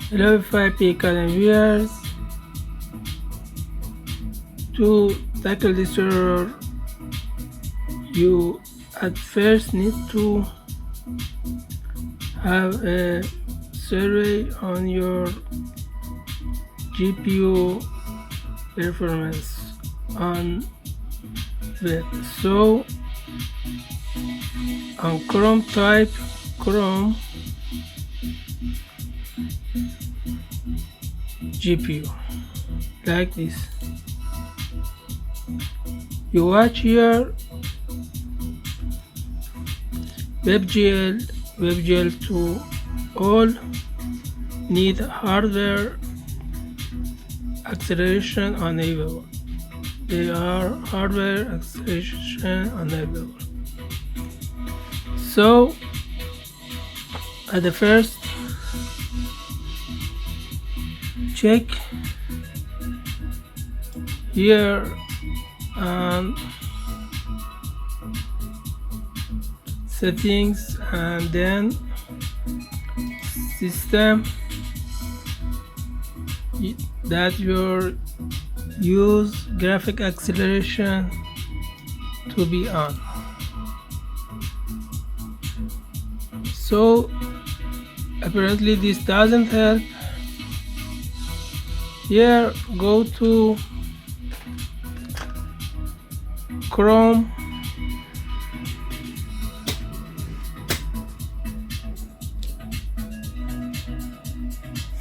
Hello FYP-academy viewers. To tackle this error, you at first need to have a survey on your GPU performance on web. So on Chrome, type Chrome GPU like this. You watch here Webgl2 all need hardware acceleration enabled. They are hardware acceleration enabled. So at the first, check here on settings and then system that you use graphic acceleration to be on. So apparently this doesn't help. Here, go to Chrome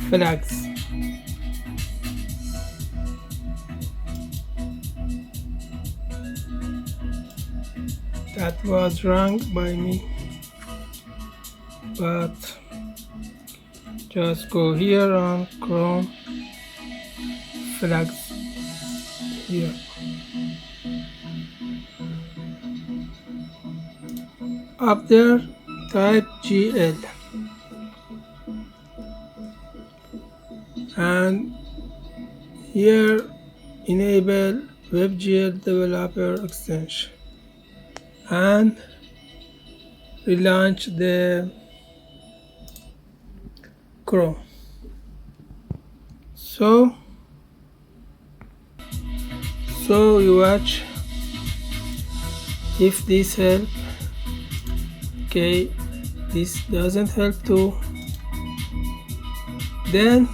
flags. That was wrong by me, but just go here on Chrome flags here. Up there, type GL and here enable Webgl developer extension and relaunch the Chrome. So you watch if this helps. Okay, this doesn't help too. Then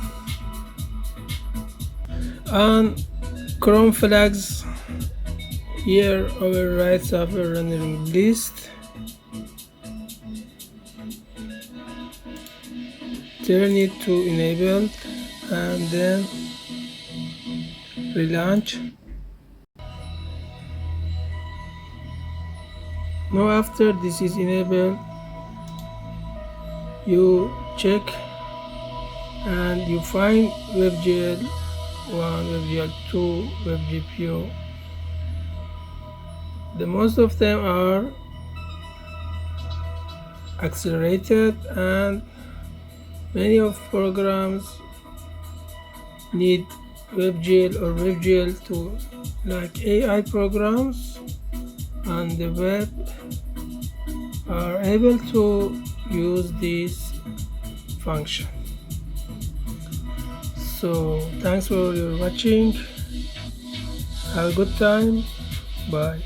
on Chrome flags here, override software rendering list, turn it to enabled and then relaunch. Now after this is enabled, you check and you find Webgl1, Webgl2, WebGPU. The most of them are accelerated and many of programs need Webgl or Webgl2, like AI programs on the web are able to use this function. So thanks for your watching. Have a good time. Bye.